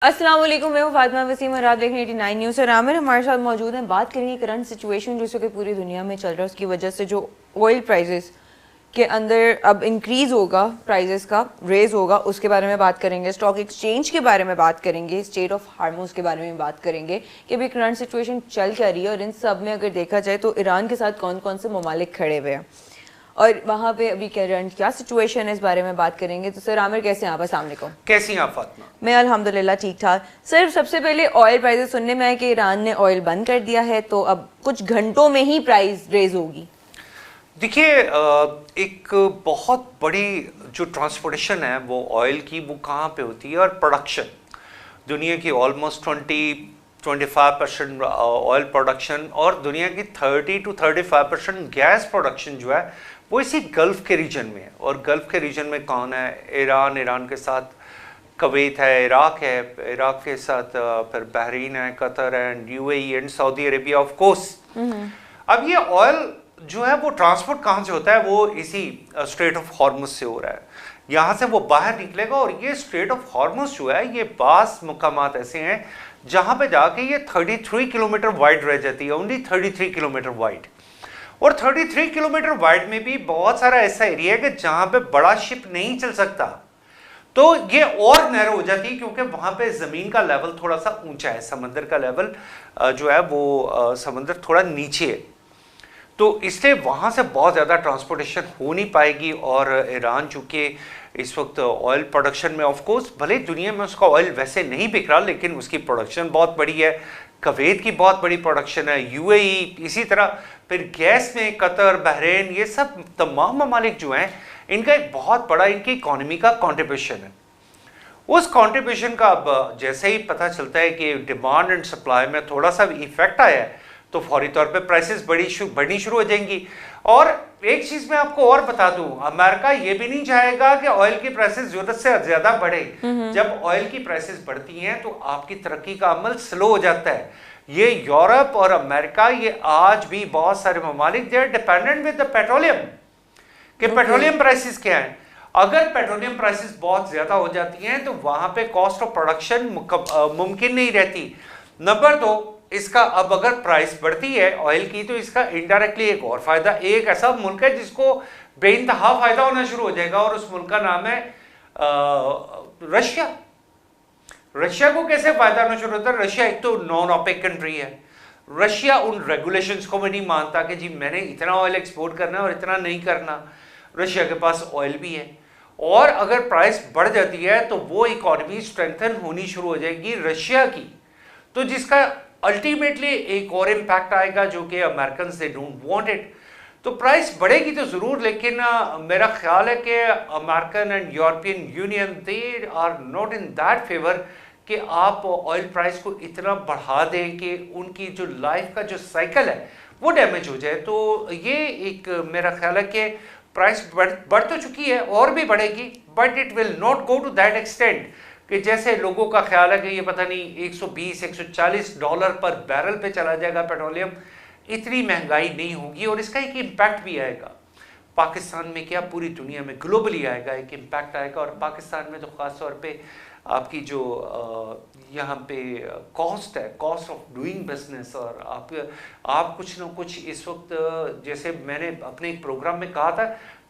अस्सलाम वालेकुम, मैं हूँ फातिमा वसीम और आप देख रहे हैं 89 न्यूज़। और आमिर हमारे साथ मौजूद हैं। बात करेंगे करंट सिचुएशन जो कि पूरी दुनिया में चल रहा है, उसकी वजह से जो ऑयल प्राइसेस के अंदर अब इंक्रीज़ होगा, प्राइसेस का रेज होगा, उसके बारे में बात करेंगे। स्टॉक एक्सचेंज के बारे में बात करेंगे, स्टेट ऑफ हार्मोस के बारे में बात करेंगे कि अभी करंट सिचुएशन चल क्या रही है और इन सब में अगर देखा जाए तो ईरान के साथ कौन कौन से ममालिक खड़े हुए हैं और वहाँ पे अभी करंट क्या सिचुएशन है, इस बारे में बात करेंगे। तो सर आमिर, कैसे हैं आप? अस्सलाम वालेकुम। कैसी हैं आप फातिमा? मैं अल्हम्दुलिल्लाह ठीक ठाक। सर सबसे पहले ऑयल प्राइसेस सुनने में आया कि ईरान ने ऑयल बंद कर दिया है, तो अब कुछ घंटों में ही प्राइस रेज होगी। देखिए, एक बहुत बड़ी जो ट्रांसपोर्टेशन है वो ऑयल की, वो कहाँ पे होती है, और प्रोडक्शन दुनिया की ऑलमोस्ट 20-25% ऑयल प्रोडक्शन और दुनिया की 30 to 35% गैस प्रोडक्शन जो है वो इसी गल्फ़ के रीजन में है। और गल्फ़ के रीजन में कौन है? ईरान के साथ कुवैत है, इराक है, इराक के साथ फिर बहरीन है, कतर है, UAE and Saudi Arabia of course. अब ये ऑयल जो है वो ट्रांसपोर्ट कहाँ से होता है? वो इसी स्ट्रेट ऑफ हॉर्मुज से हो रहा है। यहाँ से वो बाहर निकलेगा और ये स्ट्रेट ऑफ हॉर्मुज जो है ये बास मुकामात ऐसे हैं जहाँ पे जाके ये 33 किलोमीटर वाइड रह जाती है, ओनली 33 किलोमीटर वाइड। और 33 किलोमीटर वाइड में भी बहुत सारा ऐसा एरिया है कि जहाँ पे बड़ा शिप नहीं चल सकता, तो ये और नैरो हो जाती है क्योंकि वहाँ पे ज़मीन का लेवल थोड़ा सा ऊंचा है, समंदर का लेवल जो है वो समंदर थोड़ा नीचे है, तो इसलिए वहाँ से बहुत ज़्यादा ट्रांसपोर्टेशन हो नहीं पाएगी। और ईरान चूँकि इस वक्त ऑयल प्रोडक्शन में, ऑफ कोर्स भले दुनिया में उसका ऑयल वैसे नहीं बिक रहा, लेकिन उसकी प्रोडक्शन बहुत बड़ी है। कुवैत की बहुत बड़ी प्रोडक्शन है, यूएई इसी तरह, फिर गैस में कतर, बहरीन, ये सब तमाम ममालिक जो हैं इनका एक बहुत बड़ा इनकी इकॉनमी का कंट्रीब्यूशन है। उस कंट्रीब्यूशन का अब जैसे ही पता चलता है कि डिमांड एंड सप्लाई में थोड़ा सा इफेक्ट आया है तो फौरी तौर पे प्राइसेस बढ़नी शुरू हो जाएंगी। और एक चीज मैं आपको और बता दूं, अमेरिका ये भी नहीं चाहेगा कि ऑयल की प्राइसेस जरूरत से ज्यादा बढ़े। जब ऑयल की प्राइसेस बढ़ती हैं तो आपकी तरक्की का अमल स्लो हो जाता है। ये यूरोप और अमेरिका, ये आज भी बहुत सारे ममालिक they are dependent with the petroleum, कि पेट्रोलियम प्राइसेस क्या है। अगर पेट्रोलियम प्राइसेस बहुत ज्यादा हो जाती हैं तो वहां पे कॉस्ट ऑफ प्रोडक्शन मुमकिन नहीं रहती। नंबर दो, इसका अब अगर प्राइस बढ़ती है ऑयल की तो इसका इनडायरेक्टली एक और फायदा, एक ऐसा मुल्क है जिसको बेइंतहा फायदा होना शुरू हो जाएगा और उस मुल्क का नाम है रशिया। रशिया को कैसे फायदा होना शुरू होता है? रशिया एक तो नॉन ओपेक कंट्री है। रशिया उन रेगुलेशंस को भी नहीं मानता कि जी मैंने इतना ऑयल एक्सपोर्ट करना है और इतना नहीं करना। रशिया के पास ऑयल भी है और अगर प्राइस बढ़ जाती है तो वो इकोनॉमी स्ट्रेंथन होनी शुरू हो जाएगी रशिया की, तो जिसका अल्टीमेटली एक और इम्पैक्ट आएगा जो कि American they don't want it. तो प्राइस बढ़ेगी तो जरूर, लेकिन मेरा ख्याल है कि American and European union they are not in that favour कि आप ऑयल प्राइस को इतना बढ़ा दें कि उनकी जो लाइफ का जो साइकिल है वो डैमेज हो जाए। तो ये एक मेरा ख्याल है कि प्राइस बढ़ तो चुकी है और भी बढ़ेगी, but it will not go to that extent कि जैसे लोगों का ख्याल है कि ये पता नहीं 120-140 डॉलर पर बैरल पे चला जाएगा पेट्रोलियम। इतनी महंगाई नहीं होगी और इसका एक इम्पैक्ट भी आएगा पाकिस्तान में, क्या पूरी दुनिया में ग्लोबली आएगा, एक इम्पैक्ट आएगा। और पाकिस्तान में तो ख़ास तौर पे आपकी जो यहाँ पे कॉस्ट है, कॉस्ट ऑफ डूइंग बिजनेस, और आप कुछ ना कुछ इस वक्त, जैसे मैंने अपने एक प्रोग्राम में कहा था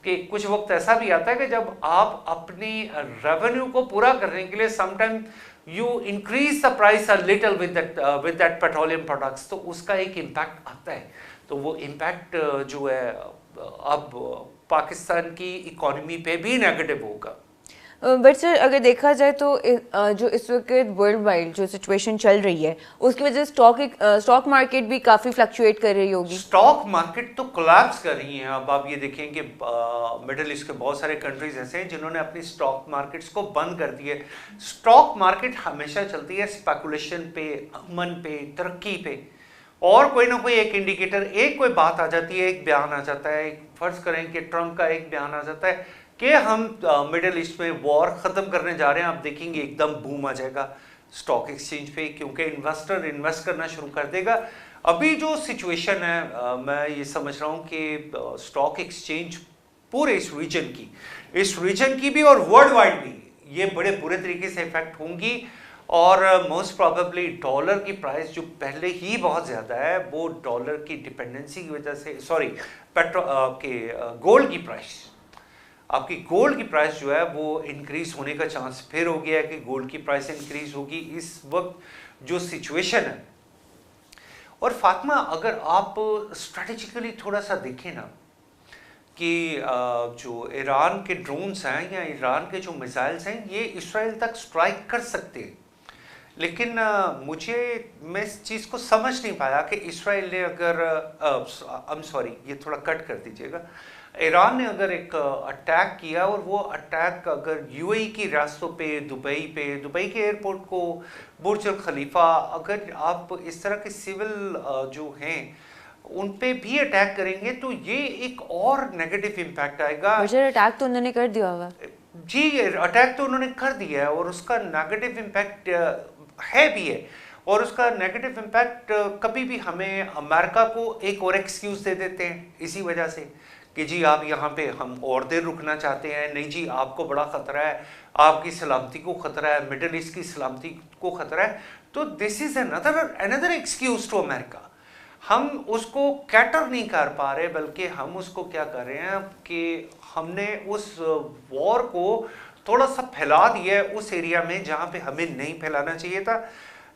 कि कुछ वक्त ऐसा भी आता है कि जब आप अपनी रेवेन्यू को पूरा करने के लिए sometime you increase the price a little with that petroleum products, तो उसका एक इम्पैक्ट आता है। तो वो इम्पैक्ट जो है अब पाकिस्तान की इकोनॉमी पे भी नेगेटिव होगा। बट सर अगर देखा जाए तो जो इस वक्त वर्ल्ड वाइड जो सिचुएशन चल रही है उसकी वजह से स्टॉक मार्केट भी काफ़ी फ्लक्चुएट कर रही होगी। स्टॉक मार्केट तो कोलैप्स कर रही हैं। अब आप ये देखें कि मिडिल ईस्ट के बहुत सारे कंट्रीज ऐसे हैं जिन्होंने अपनी स्टॉक मार्केट्स को बंद कर दिए। स्टॉक मार्केट हमेशा चलती है स्पेकुलेशन पे, अमन पे, तरक्की पे, और कोई ना कोई एक इंडिकेटर, एक कोई बात आ जाती है, एक बयान आ जाता है, फर्ज करें कि ट्रंप का एक बयान आ जाता है कि हम मिडिल ईस्ट में वॉर ख़त्म करने जा रहे हैं, आप देखेंगे एकदम बूम आ जाएगा स्टॉक एक्सचेंज पे, क्योंकि इन्वेस्टर इन्वेस्ट करना शुरू कर देगा। अभी जो सिचुएशन है मैं ये समझ रहा हूँ कि स्टॉक एक्सचेंज पूरे इस रीजन की भी और वर्ल्ड वाइड भी ये बड़े बुरे तरीके से इफेक्ट होंगी। और मोस्ट प्रोबेबली डॉलर की प्राइस जो पहले ही बहुत ज़्यादा है, वो डॉलर की डिपेंडेंसी की वजह से, सॉरी गोल्ड की प्राइस, आपकी गोल्ड की प्राइस जो है वो इंक्रीज होने का चांस फिर हो गया है कि गोल्ड की प्राइस इंक्रीज होगी इस वक्त जो सिचुएशन है। और फातिमा, अगर आप स्ट्रेटेजिकली थोड़ा सा देखें ना कि जो ईरान के ड्रोन्स हैं या ईरान के जो मिसाइल्स हैं ये इसराइल तक स्ट्राइक कर सकते हैं, लेकिन मैं इस चीज़ को समझ नहीं पाया कि इसराइल ने अगर ये थोड़ा कट कर दीजिएगा, ईरान ने अगर एक अटैक किया और वो अटैक अगर यूएई की रास्तों पे, दुबई के एयरपोर्ट को, बुर्ज अल खलीफा, अगर आप इस तरह के सिविल जो हैं उन पे भी अटैक करेंगे तो ये एक और नेगेटिव इम्पैक्ट आएगा। अटैक तो उन्होंने कर दिया हुआ जी, अटैक तो उन्होंने कर दिया है और उसका नेगेटिव इम्पैक्ट है भी है, और उसका नेगेटिव इम्पैक्ट कभी भी हमें अमेरिका को एक और एक्सक्यूज दे देते हैं इसी वजह से कि जी आप यहाँ पे हम और देर रुकना चाहते हैं, नहीं जी आपको बड़ा ख़तरा है, आपकी सलामती को ख़तरा है, मिडल ईस्ट की सलामती को ख़तरा है, तो this is another excuse to America. हम उसको कैटर नहीं कर पा रहे, बल्कि हम उसको क्या कर रहे हैं कि हमने उस वॉर को थोड़ा सा फैला दिया है उस एरिया में जहाँ पे हमें नहीं फैलाना चाहिए था।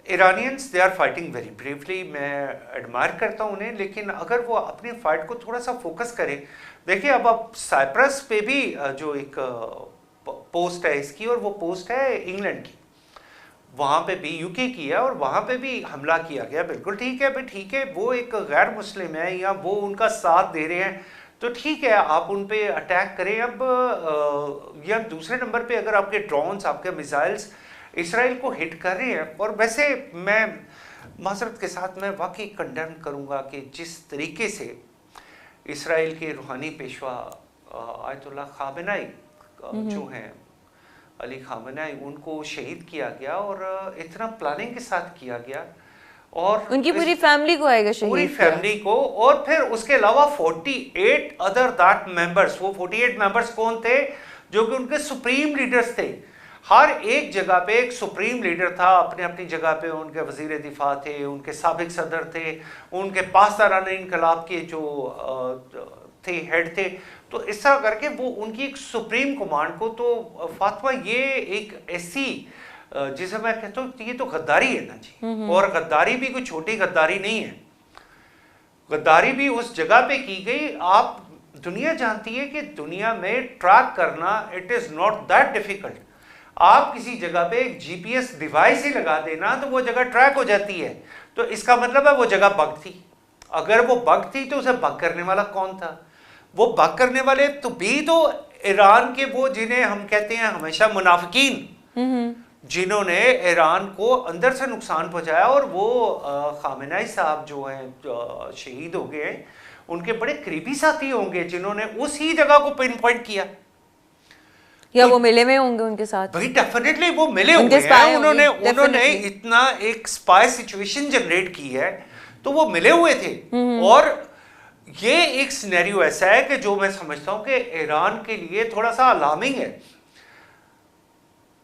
Iranians they are fighting very bravely, मैं एडमायर करता हूँ उन्हें, लेकिन अगर वो अपनी फाइट को थोड़ा सा फोकस करें। देखिए अब आप साइप्रस पे भी जो एक पोस्ट है इसकी, और वो पोस्ट है इंग्लैंड की, वहाँ पे भी यूके की है और वहाँ पे भी हमला किया गया। बिल्कुल ठीक है भाई, ठीक है वो एक गैर मुस्लिम है या वो उनका साथ दे रहे हैं तो ठीक है आप उन पे अटैक करें। अब या दूसरे नंबर पे अगर आपके ड्रोन्स, आपके मिसाइल्स इसराइल को हिट कर रहे हैं, और वैसे मैं माजरत के साथ मैं वाकई कंडेम करूँगा कि जिस तरीके से इसराइल के रूहानी पेशवा आयतुल्लाह खामेनी जो हैं, अली खामेनी, उनको शहीद किया गया और इतना प्लानिंग के साथ किया गया, और उनकी पूरी फैमिली को आएगा शहीद, पूरी फैमिली को, और फिर उसके अलावा 48 अदर दैट मेंबर्स। वो 48 मेंबर्स कौन थे? जो कि उनके सुप्रीम लीडर्स थे। हर एक जगह पे एक सुप्रीम लीडर था, अपने अपनी जगह पे उनके वजीर दिफा थे, उनके साबिक सदर थे, उनके पासदारान इनकलाब के जो थे, हेड थे। तो इस तरह करके वो उनकी एक सुप्रीम कमांड को, तो फातिमा ये एक ऐसी जिसे मैं कहता हूँ ये तो गद्दारी है ना जी, और गद्दारी भी कोई छोटी गद्दारी नहीं है, गद्दारी भी उस जगह पे की गई। आप दुनिया जानती है कि दुनिया में ट्रैक करना it is not that difficult. आप किसी जगह पे एक जीपीएस डिवाइस ही लगा देना तो वो जगह ट्रैक हो जाती है, तो इसका मतलब है वो जगह बग थी। अगर वो बग थी तो उसे बग करने वाला कौन था? वो बग करने वाले तो ईरान के वो जिन्हें हम कहते हैं हमेशा मुनाफिकीन, जिन्होंने ईरान को अंदर से नुकसान पहुंचाया, और वो खामेनी साहब जो हैं शहीद हो गए, उनके बड़े करीबी साथी होंगे जिन्होंने उसी जगह को पिन पॉइंट किया, या तो वो मिले हुए होंगे उनके साथ। भाई डेफिनेटली वो मिले हुए हैं, उन्होंने इतना एक स्पाई सिचुएशन जनरेट की है, तो वो मिले हुए थे। और ये एक सिनेरियो ऐसा है कि जो मैं समझता हूं कि ईरान के लिए थोड़ा सा अलार्मिंग है।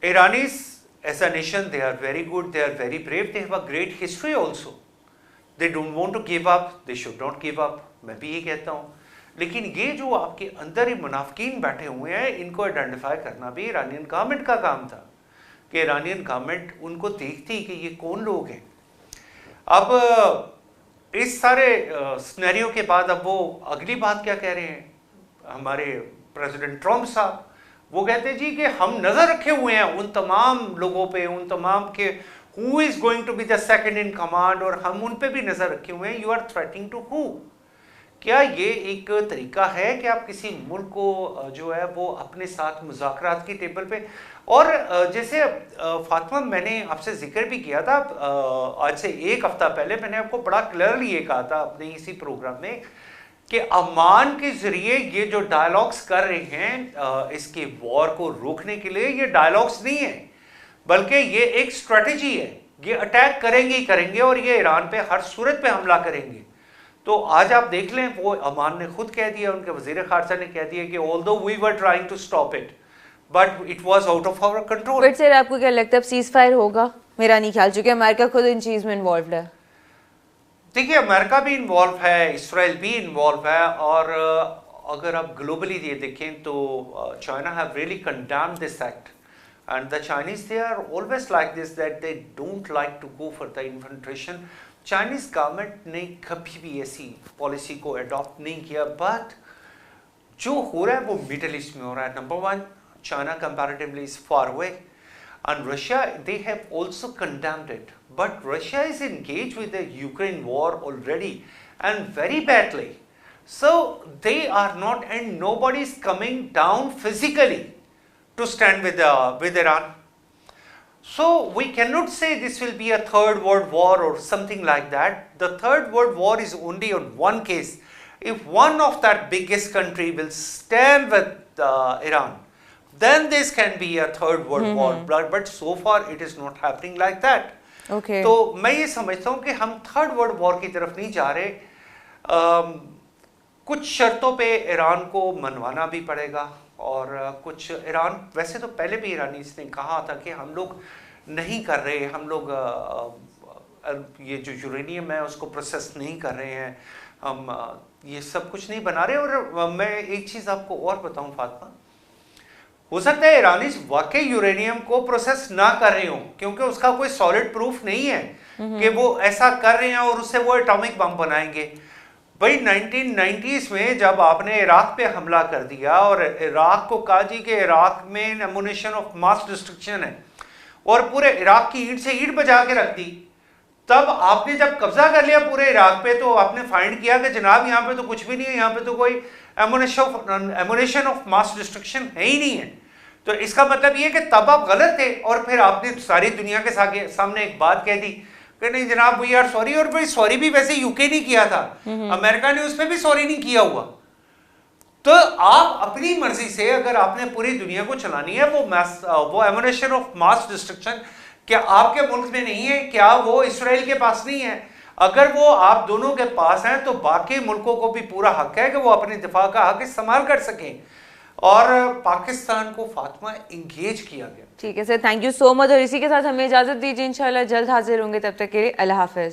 ईरानीज as a nation they are very good, they are very brave, they have a great history also, they don't want to give up, they should not give up, मैं भी ये कहता हूँ। लेकिन ये जो आपके अंदर ही मुनाफिकीन बैठे हुए हैं, इनको आइडेंटिफाई करना भी ईरानियन गवर्नमेंट का काम था कि ईरानियन गवर्नमेंट उनको देखती कि ये कौन लोग हैं। अब इस सारे सिनेरियो के बाद अब वो अगली बात क्या कह रहे हैं हमारे प्रेसिडेंट ट्रम्प साहब? वो कहते हैं जी कि हम नजर रखे हुए हैं उन तमाम लोगों पे, उन तमाम के who is going to be the second in command, और हम उन पे भी नजर रखे हुए हैं। You are threatening to who? क्या ये एक तरीका है कि आप किसी मुल्क को जो है वो अपने साथ मुज़ाकरात की टेबल पे, और जैसे फातिमा मैंने आपसे जिक्र भी किया था आज से एक हफ्ता पहले, मैंने आपको बड़ा क्लियरली ये कहा था अपने इसी प्रोग्राम में कि अमान के जरिए ये जो डायलॉग्स कर रहे हैं इसके वॉर को रोकने के लिए, ये डायलॉग्स नहीं है बल्कि ये एक स्ट्रेटेजी है। ये अटैक करेंगे ही करेंगे और ये ईरान पे हर सूरत पे हमला करेंगे। तो आज आप देख लें, वो अमान ने खुद कह दिया, उनके वजीर खारजा ने कह दिया कि although we were trying to stop it but it was out of our control. But sir आपको क्या लगता है अब सीज फायर होगा? मेरा नहीं ख्याल, चूंकि अमेरिका खुद इन चीज़ में इन्वॉल्व है। देखिए अमेरिका भी इन्वॉल्व है, इसराइल भी इन्वॉल्व है, और अगर आप ग्लोबली ये देखें तो China have really condemned this act, and the Chinese they are always like this, that they don't like to go for the infiltration. Chinese government ने कभी भी ऐसी पॉलिसी को अडॉप्ट नहीं किया, बट जो हो रहा है वो मिडल ईस्ट में हो रहा है। Number one, China comparatively is far away, and Russia, they have also condemned it, but Russia is engaged with the Ukraine war already and very badly, so they are not, and nobody is coming down physically to stand with Iran. So we cannot say this will be a third world war or something like that. The third world war is only on one case, if one of that biggest country will stand with Iran, then this can be a third world war, but so far it is not happening like that. Okay. तो मैं ये समझता हूँ कि हम third world war की तरफ नहीं जा रहे। कुछ शर्तों पे ईरान को मनवाना भी पड़ेगा, और कुछ ईरान, वैसे तो पहले भी ईरानीज ने कहा था कि हम लोग नहीं कर रहे, हम लोग ये जो यूरेनियम है उसको प्रोसेस नहीं कर रहे हैं, हम ये सब कुछ नहीं बना रहे। और मैं एक चीज़ आपको और बताऊँ फातिमा, हो सकता है ईरानीज वाकई यूरेनियम को प्रोसेस ना कर रहे हो, क्योंकि उसका कोई सॉलिड प्रूफ नहीं है कि वो ऐसा कर रहे हैं और उससे वो एटॉमिक बम बनाएंगे। भाई 1990s में जब आपने इराक पे हमला कर दिया और इराक को कहा जी कि इराक में एमुनेशन ऑफ मास डिस्ट्रक्शन है, और पूरे इराक की ईंट से ईंट बजा के रख दी, तब आपने जब कब्जा कर लिया पूरे इराक पे, तो आपने फाइंड किया कि जनाब यहाँ पे तो कुछ भी नहीं है, यहाँ पे तो कोई एमुनेशन ऑफ मास डिस्ट्रक्शन है ही नहीं है। तो इसका मतलब ये कि तब आप गलत थे, और फिर आपने सारी दुनिया के सामने एक बात कह दी कि नहीं जनाब वी आर सॉरी, और फिर सॉरी भी वैसे यूके नहीं किया था, अमेरिका ने उस पर भी सॉरी नहीं किया हुआ। तो आप अपनी मर्जी से अगर आपने पूरी दुनिया को चलानी है, वो एमुनेशन ऑफ मास डिस्ट्रक्शन क्या आपके मुल्क में नहीं है? क्या वो इसराइल के पास नहीं है? अगर वो आप दोनों के पास हैं तो बाकी मुल्कों को भी पूरा हक है कि वो अपने दिफा का हक इस्तेमाल कर सकें, और पाकिस्तान को फातिमा इंगेज किया गया। ठीक है sir, thank you so much, और इसी के साथ हमें इजाज़त दीजिए, इंशाल्लाह जल्द हाजिर होंगे, तब तक के लिए अल्लाह हाफिज़।